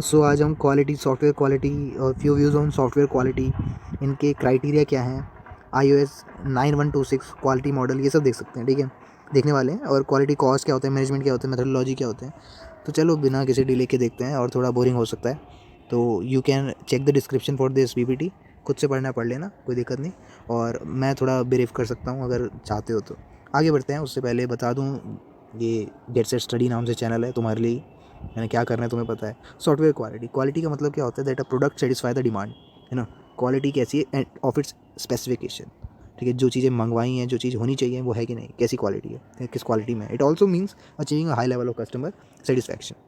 सो आज हम quality, software quality और few views on software quality, इनके क्राइटेरिया क्या हैं, iOS 9126 क्वालिटी मॉडल, ये सब देख सकते हैं। ठीक है, देखने वाले हैं। और क्वालिटी कॉस्ट क्या होता है, मैनेजमेंट क्या होता है, मेथोडोलॉजी क्या होते हैं। तो चलो बिना किसी डिले के देखते हैं, और थोड़ा बोरिंग हो सकता है तो you can check the description for this PPT. खुद से पढ़ना पढ़ लेना, कोई दिक्कत नहीं। और मैं थोड़ा ब्रीफ कर सकता हूँ अगर चाहते हो तो। आगे बढ़ते हैं, उससे पहले बता दूँ, ये गेट सेट स्टडी नाम से चैनल है तुम्हारे लिए। मैंने क्या करना है तुम्हें पता है। सॉफ्टवेयर क्वालिटी, क्वालिटी का मतलब क्या होता है, that a product satisfy the demand, है ना। क्वालिटी कैसी है, ऑफ इट्स स्पेसिफिकेशन। ठीक है, जो चीज़ें मंगवाई हैं, जो चीज़ होनी चाहिए वो है कि नहीं, कैसी क्वालिटी है, किस क्वालिटी में। It also means achieving a high level of customer satisfaction.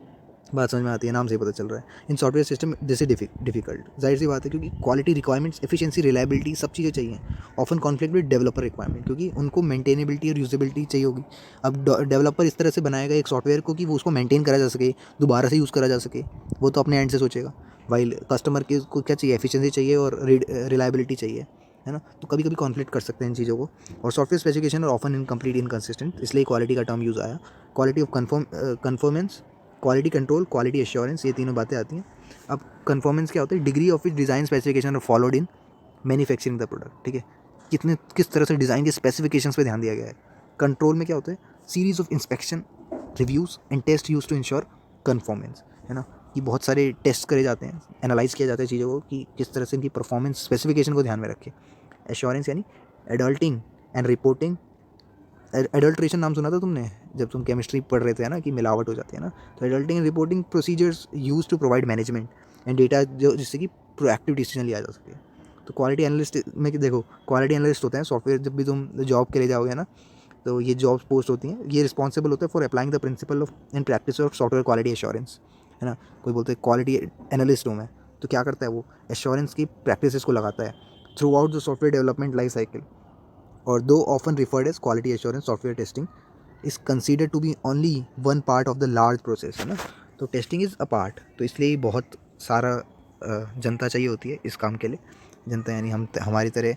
बात समझ में आती है, नाम से ही पता चल रहा है। In software system this is difficult, जाहिर सी बात है, क्योंकि क्वालिटी रिक्वायरमेंट्स, एफिशिएंसी, रिलायबिलिटी, सब चीज़ें चाहिए। Often conflict with developer requirement, क्योंकि उनको मेंटेनेबिलिटी और यूजेबिलिटी चाहिए होगी। अब डेवलपर इस तरह से बनाएगा एक सॉफ्टवेयर को कि वो उसको मेंटेन करा जा सके, दोबारा से यूज़ करा जा सके, वो तो अपने एंड से सोचेगा। वाइल कस्टमर के को क्या चाहिए, एफिशिएंसी चाहिए और रिलायबिलिटी चाहिए, है ना। तो कभी कभी कॉन्फ्लिक्ट कर सकते हैं इन चीज़ों को। और सॉफ्टवेयर स्पेसिफिकेशन और ऑफन इनकम्प्लीट, इनकंसिस्टेंट, इसलिए क्वालिटी का टर्म यूज़ आया। Quality of conformance, quality control, quality assurance, ये तीनों बातें आती हैं। अब कन्फर्मेंस क्या होता है, degree of it design specification और followed in manufacturing the product. ठीक है, कितने किस तरह से डिज़ाइन के स्पेसिफिकेशंस पे ध्यान दिया गया है। कंट्रोल में क्या होता है, series of inspection, reviews and test use to ensure conformance, है ना। कि बहुत सारे टेस्ट करे जाते हैं, एनालाइज किया जाता है चीज़ों को कि किस तरह से इनकी परफॉर्मेंस स्पेसिफिकेशन को ध्यान में रखे। एश्योरेंस यानी एडल्टिंग एंड रिपोर्टिंग। एडल्ट्रेशन नाम सुना था तुमने जब तुम केमिस्ट्री पढ़ रहे थे, ना, कि मिलावट हो जाती है ना। तो auditing and reporting procedures use to provide management and data, जो जिससे कि प्रोएक्टिव डिसीजन लिया जा सके। तो क्वालिटी एनालिस्ट में कि देखो, क्वालिटी एनालिस्ट होते हैं सॉफ्टवेयर, जब भी तुम जॉब के लिए जाओगे ना, तो ये जॉब्स पोस्ट होती हैं, ये रिस्पॉन्सिबल होता है for applying the principle of in practice of software quality assurance, है ना। कोई बोलते हैं क्वालिटी एनालिस्ट हूँ मैं, तो क्या करता है वो, एश्योरेंस की प्रैक्टिसेस को लगाता है throughout the software development life cycle. और though often referred as quality assurance, software testing is considered to be only one part of the large process, है ना। तो टेस्टिंग इज़ अ पार्ट, तो इसलिए बहुत सारा जनता चाहिए होती है इस काम के लिए। जनता यानी हम, हमारी तरह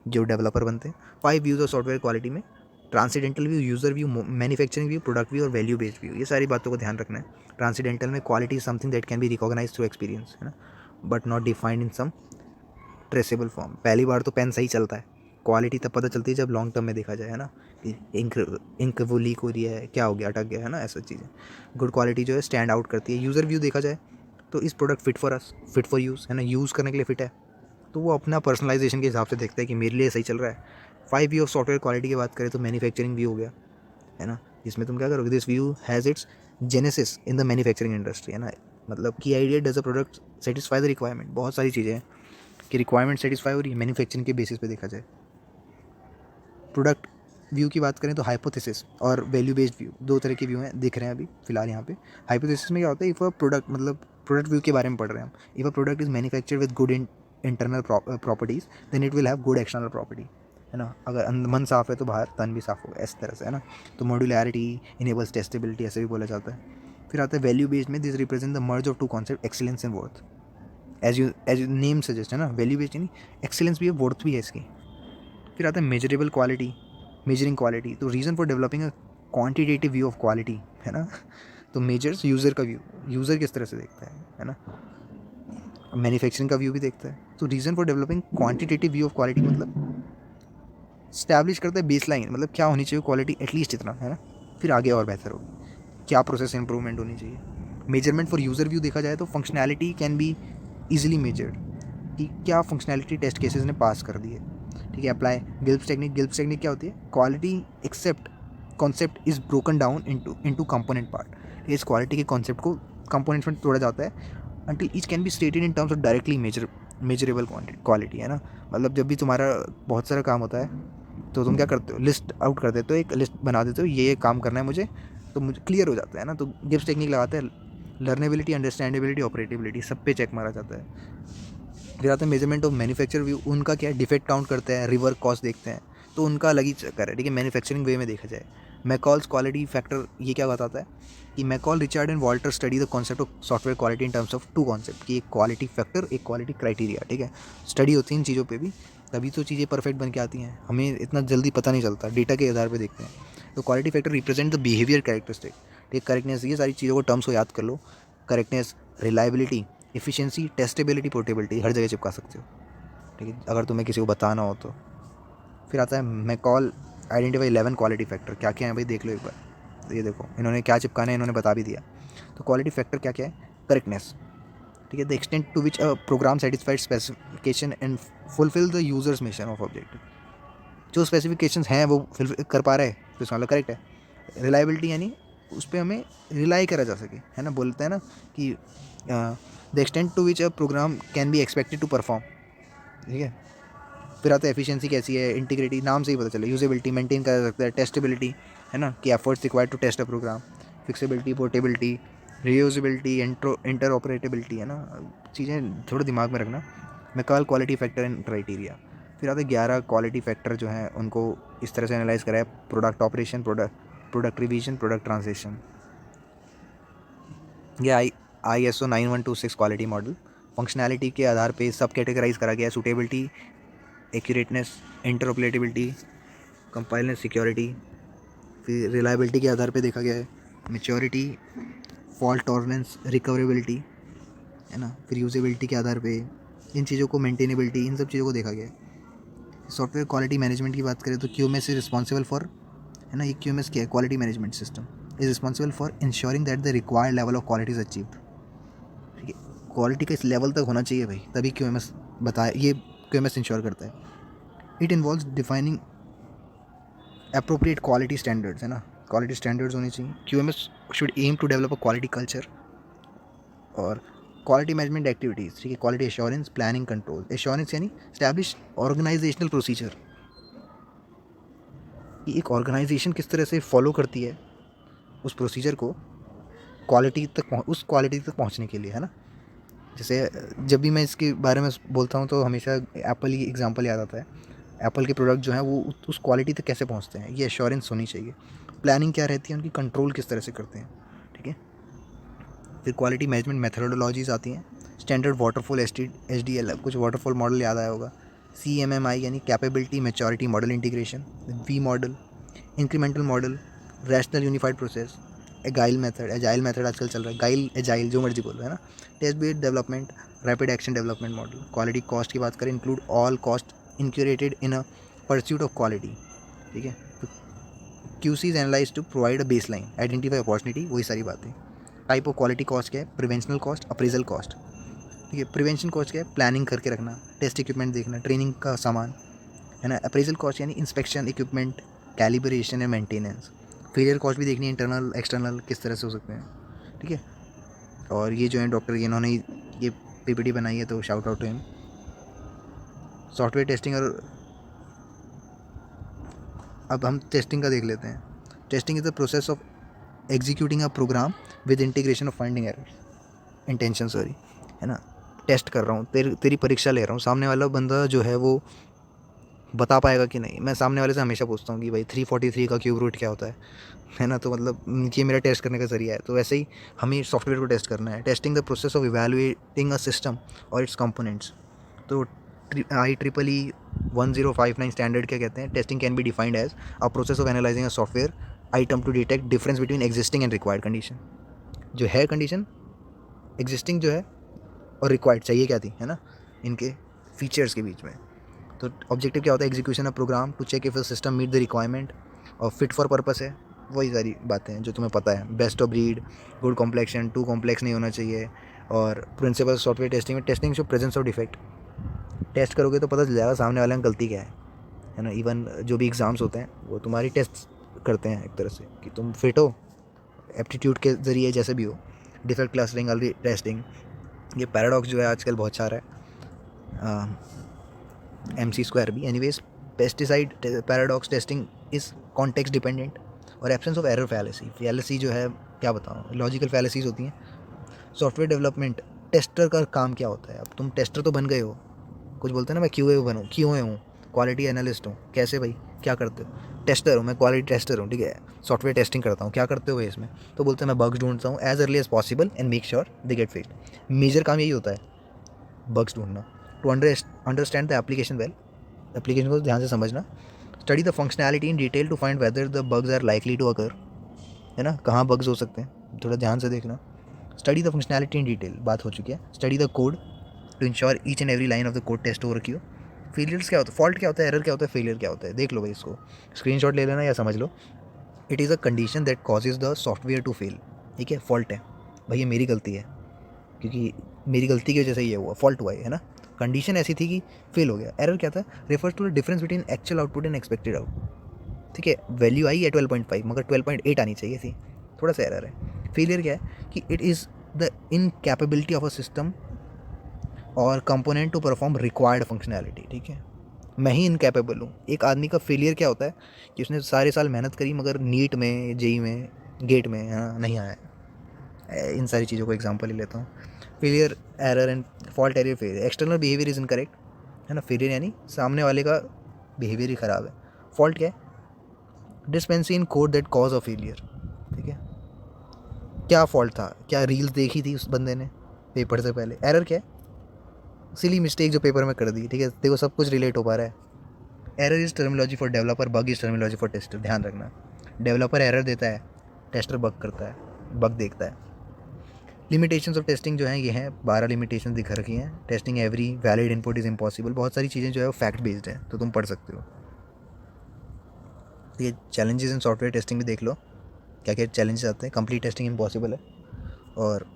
जो डेवलपर बनते हैं। 5 व्यूज़ ऑफ सॉफ्टवेयर क्वालिटी में, transcendental view, user view, manufacturing view, product view और वैल्यू बेस्ड व्यू, ये सारी बातों को ध्यान रखना है। ट्रांसीडेंटल में quality is something that can be recognise through experience, है ना, but not defined in some traceable form. पहली बार तो पेन सही चलता है, क्वालिटी तब पता चलती है जब लॉन्ग टर्म में देखा जाए, है ना, कि इंक वो लीक हो रही है, क्या हो गया, अटक गया, है ना, ऐसा चीज़ें। गुड क्वालिटी जो है स्टैंड आउट करती है। यूज़र व्यू देखा जाए तो इस product fit for us, fit for use, है ना, यूज़ करने के लिए फिट है, तो वो अपना पर्सनलाइजेशन के हिसाब से देखता है कि मेरे लिए सही चल रहा है। 5 व्यू ऑफ सॉफ्टवेयर क्वालिटी की बात करें तो मैन्युफैक्चरिंग व्यू हो गया, है ना, जिसमें तुम क्या करोगे, this view has its genesis in the manufacturing industry, है ना। मतलब की idea, does a product satisfy the requirement, बहुत सारी चीज़ें हैं कि रिक्वायरमेंट सेटिस्फाई हो रही है मैन्युफैक्चरिंग के बेसिस पे देखा जाए। प्रोडक्ट व्यू की बात करें तो हाइपोथेसिस और वैल्यू बेस्ड व्यू, दो तरह के व्यू हैं दिख रहे हैं अभी फिलहाल यहाँ पे। हाइपोथेसिस में क्या होता है, इफ़ अ प्रोडक्ट, मतलब प्रोडक्ट व्यू के बारे में पढ़ रहे हैं हम। If a product is manufactured with good internal properties, then it will have good external property, है ना। अगर मन साफ है तो बाहर तन भी साफ होगा, इस तरह से, है ना। तो मॉड्यूलैरिटी इनेबल्स टेस्टेबिलिटी, ऐसे भी बोला जाता है। फिर आता है वैल्यू बेस्ड में, this represent the merge of two concept, excellence and worth. As you name suggest, है ना, वैल्यू बेस्ड यानी एक्सीलेंस भी है, वर्थ भी है इसकी। फिर आता है मेजरेबल क्वालिटी, मेजरिंग क्वालिटी, तो reason for developing a quantitative view of quality, है ना। तो मेजर्स यूज़र का व्यू, यूज़र किस तरह से देखता है ना। मैन्युफैक्चरिंग का व्यू भी देखता है। तो reason for developing quantitative view of quality मतलब स्टैब्लिश करता है बेसलाइन, मतलब क्या होनी चाहिए क्वालिटी, एटलीस्ट इतना, है ना। फिर आगे और बेहतर होगी, क्या प्रोसेस इंप्रूवमेंट होनी चाहिए। मेजरमेंट फॉर यूज़र व्यू देखा जाए तो functionality can be easily measured, कि क्या फंक्शनैलिटी टेस्ट केसेस ने पास कर दी है। ठीक है, apply Gilb's technique, Gilb's technique क्या होती है, quality except concept is broken down into component part. इस क्वालिटी के कॉन्सेप्ट को कंपोनेंट्स में तोड़ा जाता है until each can be stated in terms of directly measurable quality, है ना। मतलब जब भी तुम्हारा बहुत सारा काम होता है तो तुम क्या करते हो, लिस्ट आउट कर देते हो, एक लिस्ट बना देते हो, ये काम करना है मुझे, तो मुझे क्लियर हो जाता है ना। तो गिब्स टेक्निक लगाते हैं, लर्नेबिलिटी, अंडरस्टैंडेबिलिटी, ऑपरेटिबिलिटी, सब पे चेक मारा जाता है। फिर आता है मेजरमेंट ऑफ मैन्युफैक्चर व्यू, उनका क्या है, डिफेक्ट काउंट करते हैं, रिवर्क कॉस्ट देखते हैं, तो उनका अलग ही चक्कर है। ठीक है, मैन्युफैक्चरिंग वे में देखा जाए। मैकॉल्स क्वालिटी फैक्टर ये क्या बताता है कि McCall, Richard and Walter study the concept of software quality in terms of two concept, कि एक क्वालिटी फैक्टर, एक क्वालिटी क्राइटेरिया। ठीक है, स्टडी होती है इन चीज़ों पे भी, तभी तो चीज़ें परफेक्ट बन के आती हैं, हमें इतना जल्दी पता नहीं चलता, डेटा के आधार पर देखते हैं। तो quality factor represent the behaviour characteristic, ठीक, करेक्टनेस, ये सारी चीज़ों को टर्म्स को याद कर लो। Correctness, reliability, efficiency, testability, portability, हर जगह चिपका सकते हो, ठीक है, अगर तुम्हें किसी को बताना हो तो। फिर आता है मैकॉल आइडेंटिफाई 11 क्वालिटी फैक्टर। क्या क्या है भाई, देख लो एक बार। ये देखो इन्होंने क्या चिपकाना है, इन्होंने बता भी दिया। तो क्वालिटी फैक्टर क्या क्या है? करेक्टनेस, ठीक है, the extent to which a program satisfied specification and fulfil the users mission of objective. जो स्पेसिफिकेशंस हैं वो फिल कर पा रहा है तो इसका मतलब करेक्ट है। रिलायबिलिटी यानी उस पर हमें रिलाई करा जा सके, है ना, बोलते हैं ना कि the extent to which a program can be expected to perform, ठीक है। फिर आता है एफिशिएंसी कैसी है, इंटीग्रिटी, नाम से ही पता चले, यूजेबिलिटी मेंटेन करा जा सकता है, टेस्टेबिलिटी, है ना, कि efforts required to test a program, fixability, portability, reusability, interoperability, है ना, चीज़ें थोड़ा दिमाग में रखना। McCall quality factor and criteria. फिर आते 11 क्वालिटी फैक्टर जो हैं उनको इस तरह से एनालाइज करा है: product operation, product revision, product translation. ये ISO 9126 क्वालिटी मॉडल फंक्शनैलिटी के आधार पे सब कैटेगराइज करा गया है: सूटेबिलिटी, एक्यूरेटनेस, इंटरऑपरेटेबिलिटी, कंपाइलनेस, सिक्योरिटी। फिर रिलायबिलिटी के आधार पे देखा गया है मैच्योरिटी, फॉल्ट टॉलरेंस, रिकवरेबिलिटी, है ना। फिर यूजेबिलिटी के आधार पे इन चीज़ों को, मेंटेनेबिलिटी, इन सब चीज़ों को देखा गया है। सॉफ्टवेयर क्वालिटी मैनेजमेंट की बात करें तो QMS इज रिस्पॉन्सिबल फॉर, है ना, ये QMS क्या है? Quality management system is responsible for ensuring that the required level of quality is achieved, ठीक है। क्वालिटी का इस लेवल तक होना चाहिए भाई, तभी QMS बताए, ये QMS इंश्योर करता है। It involves defining appropriate quality standards, है ना, क्वालिटी स्टैंडर्ड्स होनी चाहिए। QMS should aim to develop a quality culture. और क्वालिटी मैनेजमेंट एक्टिविटीज़, ठीक है, quality assurance, planning, control. Assurance यानी स्टैब्लिश ऑर्गेनाइजेशनल प्रोसीजर, कि एक ऑर्गेनाइजेशन किस तरह से फॉलो करती है उस प्रोसीजर को क्वालिटी तक उस क्वालिटी तक पहुंचने के लिए, है ना। जैसे जब भी मैं इसके बारे में बोलता हूँ तो हमेशा एप्पल ही एग्जांपल याद आता है। एप्पल के प्रोडक्ट जो हैं वो उस क्वालिटी तक कैसे पहुँचते हैं, ये एश्योरेंस होनी चाहिए। प्लानिंग क्या रहती है उनकी, कंट्रोल किस तरह से करते हैं, ठीक है। फिर क्वालिटी मैनेजमेंट मेथडोलॉजीज आती हैं: स्टैंडर्ड वाटरफॉल, SDL, कुछ वाटरफॉल मॉडल याद आया होगा। CMMI यानी capability maturity model integration. V model, incremental model, rational unified process, agile method आजकल चल रहा है, गाइल, एजाइल, जो मर्जी बोलो, है ना। Test based development, rapid action development model. Quality cost की बात करें, include all cost incurred in a pursuit of quality, ठीक है। QC is analyse to provide a baseline, identify opportunity, वही सारी बातें। टाइप ऑफ क्वालिटी कॉस्ट क्या है? प्रिवेंशनल कॉस्ट, अप्रेजल कॉस्ट, ठीक है। प्रिवेंशन कॉस्ट क्या है? प्लानिंग करके रखना, टेस्ट इक्विपमेंट देखना, ट्रेनिंग का सामान, है ना। अप्रेजल कॉस्ट यानी inspection, equipment, calibration and maintenance. Failure cost भी देखनी है, इंटरनल एक्सटर्नल किस तरह से हो सकते हैं, ठीक है। और ये जो है डॉक्टर, इन्होंने ये PPT बनाई है, तो shout out to him. Software testing, और अब हम टेस्टिंग का देख लेते हैं। Testing is the process of executing a program with integration of finding errors, intention, sorry, है ना। टेस्ट कर रहा हूँ, तेरी परीक्षा ले रहा हूँ, सामने वाला बंदा जो है वो बता पाएगा कि नहीं। मैं सामने वाले से हमेशा पूछता हूँ कि भाई 343 का क्यूब रूट क्या होता है ना। तो मतलब ये मेरा टेस्ट करने का जरिया है। तो वैसे ही हमें सॉफ्टवेयर को टेस्ट करना है। Testing the process of evaluating a system और इट्स कंपोनेंट्स। तो IEEE 1059 स्टैंडर्ड क्या कहते हैं? Testing can be defined as a process of analysing a software item to detect difference between existing and required condition. जो है condition existing जो है और रिक्वायर्ड चाहिए क्या थी, है ना, इनके फीचर्स के बीच में। तो ऑब्जेक्टिव क्या होता है? Execution of program to check if the system meet the requirement, और फिट फॉर पर्पस है, वही सारी बातें हैं जो तुम्हें पता है। Best of breed, good complexion, too complex नहीं होना चाहिए। और प्रिंसिपल सॉफ्टवेयर टेस्टिंग में, testing show presence of defect. Test करोगे तो पता चल जाएगा सामने वाले में गलती क्या है ना। इवन जो भी एग्ज़ाम्स होते हैं वो तुम्हारी टेस्ट करते हैं एक तरह से कि तुम फिट हो, एप्टीट्यूड के ज़रिए जैसे भी हो। डिफेक्ट क्लस्टरिंग, अर्ली टेस्टिंग, ये पैराडॉक्स जो है आजकल बहुत सारा है, MC² भी। Anyways, pesticide paradox testing is context dependent, और एब्सेंस ऑफ एरर फैलेसी जो है, क्या बताऊँ, लॉजिकल फैलेसीज होती हैं। सॉफ्टवेयर डेवलपमेंट, टेस्टर का काम क्या होता है? अब तुम टेस्टर तो बन गए हो, कुछ बोलते हैं ना, मैं QA बनूँ, QA हूँ, क्वालिटी एनालिस्ट हूँ। कैसे भाई, क्या करते हो? टेस्टर हूँ, मैं क्वालिटी टेस्टर हूँ, ठीक है, सॉफ्टवेयर टेस्टिंग करता हूँ। क्या करते हो भाई इसमें? तो बोलते हैं मैं बग्स ढूंढता हूँ as early as possible and make sure they get fixed. Major काम यही होता है, बग्स ढूंढना। To understand the application well, application को ध्यान से समझना। Study the functionality in detail to find whether the bugs are likely to occur, है ना, कहाँ बग्स हो सकते हैं, थोड़ा ध्यान से देखना। Study the functionality in detail, बात हो चुकी है. Study the code to ensure each and every line of the code test हो रखी हो. फेलियर्स क्या होता है, फॉल्ट क्या होता है, एरर क्या होता है, फेलियर क्या होता है, देख लो भाई इसको, स्क्रीनशॉट ले लेना या समझ लो. It is a condition that causes the software to fail. ठीक है, फॉल्ट है भाई, ये मेरी गलती है, क्योंकि मेरी गलती की वजह से ये हुआ, फॉल्ट हुआ है ना. कंडीशन ऐसी थी कि फेल हो गया. एरर क्या था, refers to the difference between actual output and expected output. ठीक है, वैल्यू आई है 12.5 मगर 12.8 आनी चाहिए थी, थोड़ा सा एरर है. फेलियर क्या है कि it is the incapability of a system और component to perform required functionality. ठीक है, मैं ही इनकैपेबल हूँ. एक आदमी का फेलियर क्या होता है कि उसने सारे साल मेहनत करी मगर नीट में, जेई में, गेट में नहीं आया. इन सारी चीज़ों को एग्जांपल ही लेता हूँ. Failure, error and fault arrear. Failure, external behaviour is incorrect, है ना. फेलियर यानी सामने वाले का बिहेवियर ही ख़राब है. फॉल्ट क्या है, discrepancy in code that cause of failure. ठीक है, क्या फॉल्ट था, क्या रील्स देखी थी उस बंदे ने पेपर से पहले. एरर क्या है, सिली मिस्टेक जो पेपर में कर दी. ठीक है, देखो सब कुछ रिलेट हो पा रहा है. Error is terminology for developer, bug is terminology for tester. ध्यान रखना, डेवलपर एरर देता है, टेस्टर बग करता है, बग देखता है. लिमिटेशंस ऑफ टेस्टिंग जो है ये हैं, 12 लिमिटेशन दिखा रखी हैं. Testing every valid input is impossible. बहुत सारी चीज़ें जो है वो फैक्ट बेस्ड है, तो तुम पढ़ सकते हो. ये चैलेंजेस इन सॉफ्टवेयर टेस्टिंग भी देख लो, क्या क्या चैलेंजेस आते हैं. कंप्लीट टेस्टिंग इम्पॉसिबल है, और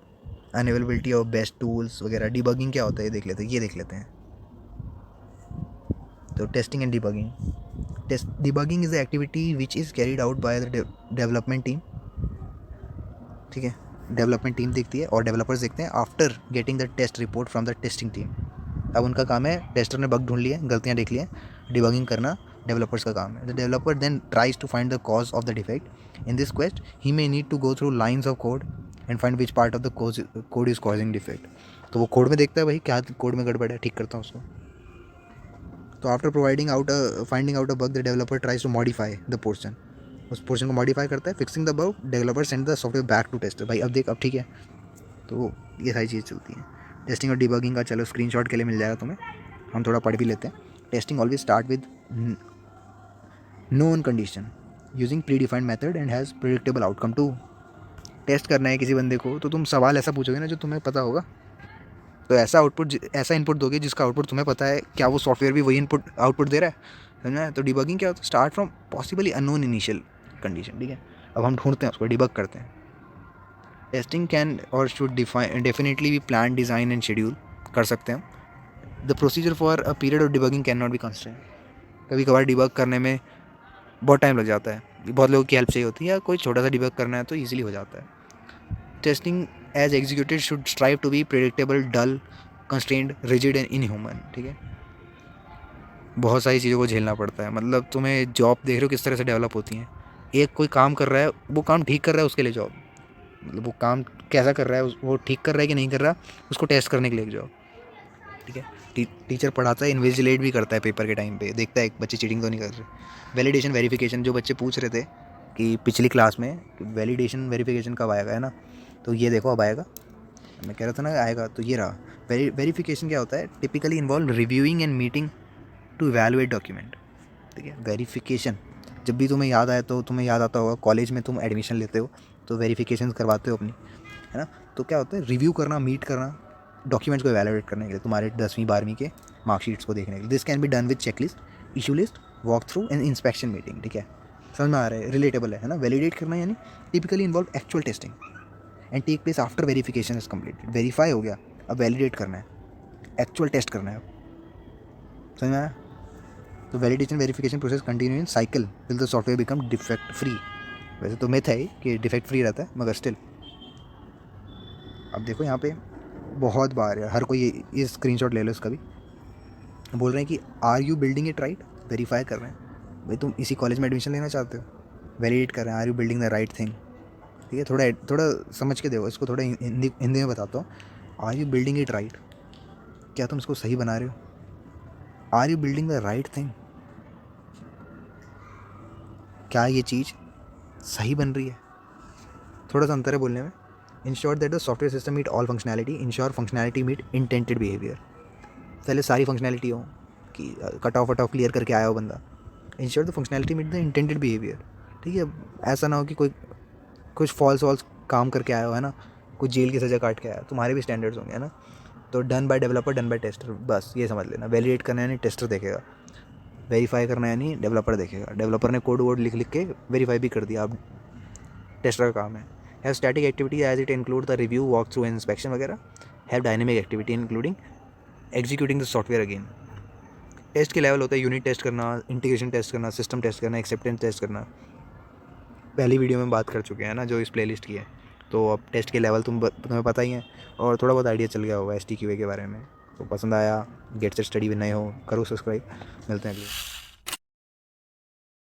अनअवेलेबिलिटी ऑफ बेस्ट टूल्स वगैरह. डिबगिंग क्या होता है ये देख लेते हैं, ये देख लेते हैं. तो testing and debugging. Debugging is the activity which is carried out by the development team. ठीक है, डेवलपमेंट टीम देखती है और डेवलपर्स देखते हैं after getting the test report from the testing team. अब उनका काम है, टेस्टर ने बग ढूंढ लिए, गलतियाँ देख ली हैं, डिबगिंग करना डेवलपर्स का काम है. The developer then tries to find the cause of the defect. In this quest he may need to go through lines of code and find which part of the code is causing defect. तो वो code में देखता है भाई क्या code में गड़बड़ है, ठीक करता हूँ उसको. तो after finding out a bug, the developer tries to modify the portion. उस पोर्शन को मॉडिफाई करता है. Fixing the bug, developer send the software back to tester. भाई अब देख, अब ठीक है. तो ये सारी चीज़ चलती हैं. टेस्टिंग और डिबगिंग का चलो स्क्रीनशॉट के लिए मिल जाएगा तुम्हें, हम थोड़ा पढ़ भी लेते हैं. Testing always start with known condition using predefined method and has predictable outcome too. Test करना है किसी बंदे को तो तुम सवाल ऐसा पूछोगे ना जो तुम्हें पता होगा. तो ऐसा इनपुट दोगे जिसका आउटपुट तुम्हें पता है. क्या वो सॉफ्टवेयर भी वही इनपुट आउटपुट दे रहा है, समझना है. तो डिबगिंग क्या होता है, start from possibly unknown initial condition. ठीक है, अब हम ढूंढते हैं उसको, डिबग करते हैं. टेस्टिंग कैन और should definitely be plan, design and schedule कर सकते हैं. The procedure for a period of debugging can not be constraint. कभी कभार डिबग करने में बहुत टाइम लग जाता है, बहुत लोगों की हेल्प चाहिए होती है, या कोई छोटा सा डिबग करना है तो ईजिली हो जाता है. Testing as executed should strive to be predictable, dull, constrained, rigid and inhuman. ठीक है, बहुत सारी चीज़ों को झेलना पड़ता है. मतलब तुम्हें जॉब देख रहे हो किस तरह से डेवलप होती हैं. एक कोई काम कर रहा है, वो काम ठीक कर रहा है, उसके लिए जॉब. मतलब वो काम कैसा कर रहा है, वो ठीक कर रहा है कि नहीं कर रहा, उसको टेस्ट करने के लिए एक जॉब. ठीक है, टीचर पढ़ाता है, इन्विजिलेट भी करता है पेपर के टाइम पे, देखता है बच्चे चीटिंग तो नहीं कर रहे. वैलिडेशन वेरिफिकेशन, जो बच्चे पूछ रहे थे कि पिछली क्लास में वैलिडेशन वेरिफिकेशन कब आएगा, है ना, तो ये देखो अब आएगा. मैं कह रहा था ना आएगा, तो ये रहा. वेरिफिकेशन क्या होता है, typically involve reviewing and meeting to evaluate document. ठीक है, वेरिफिकेशन जब भी तुम्हें याद आए, तो तुम्हें याद आता होगा कॉलेज में तुम एडमिशन लेते हो तो वेरिफिकेशन करवाते हो अपनी, है ना. तो क्या होता है, रिव्यू करना, मीट करना, डॉक्यूमेंट्स को इवैल्यूएट करने के लिए, तुम्हारे 10वीं 12वीं के मार्कशीट्स को देखने के लिए. This can be done with checklist, issue list, walk through and inspection meeting. ठीक है, समझ में आ रहा है, रिलेटेबल है ना. वैलिडेट करना यानी typically involve actual testing and take place after verification is completed. Verify हो गया, अब वैलिडेट करना है, एक्चुअल टेस्ट करना है. अब समझ में आया. तो validation verification process continue in cycle till the software become defect free. वैसे तो मिथ है कि डिफेक्ट फ्री रहता है, मगर स्टिल. अब देखो यहाँ पे बहुत बार यार, हर कोई ये स्क्रीनशॉट ले लो इसका भी. बोल रहे हैं कि are you building it right, verify कर रहे हैं. भाई तुम इसी कॉलेज में एडमिशन लेना चाहते हो, वैलिडेट कर रहे हैं, are you building the right thing. ठीक है, थोड़ा समझ के देखो इसको, थोड़ा हिंदी में बताता हूँ. Are you building it right, क्या तुम इसको सही बना रहे हो. Are you building the right thing, क्या ये चीज़ सही बन रही है. थोड़ा सा अंतर है बोलने में. Ensure that the software system meet all functionality, ensure functionality meet intended behaviour. पहले सारी फंक्शनैलिटी हो कि कट ऑफ क्लियर करके आया हो बंदा. Ensure the functionality meet the intended behaviour. ठीक है, ऐसा ना हो कि कोई कुछ फॉल्स काम करके आया हो, है ना, कुछ जेल की सज़ा काट के आया, तुम्हारे भी स्टैंडर्ड्स होंगे, है ना। तो done by developer, done by tester, बस ये समझ लेना। वैलिडेट करना है यानी टेस्टर देखेगा, वेरीफाई करना है यानी डेवलपर देखेगा। डेवलपर ने कोड वोड लिख के वेरीफाई भी कर दिया, अब टेस्टर का काम है। Have static activity as it include the review, walk through, inspection वगैरह। Have dynamic activity including executing the software again. Test के लेवल होता है यूनिट टेस्ट करना, इंटीग्रेशन टेस्ट करना, सिस्टम टेस्ट करना, एक्सेप्टेंस टेस्ट करना। पहली वीडियो में बात कर चुके हैं ना, जो इस प्लेलिस्ट की है। तो अब टेस्ट के लेवल तुम्हें पता ही है, और थोड़ा बहुत आइडिया चल गया होगा STQA के बारे में। तो पसंद आया, गेट सेट स्टडी में नए हो, करो सब्सक्राइब। मिलते हैं अगले।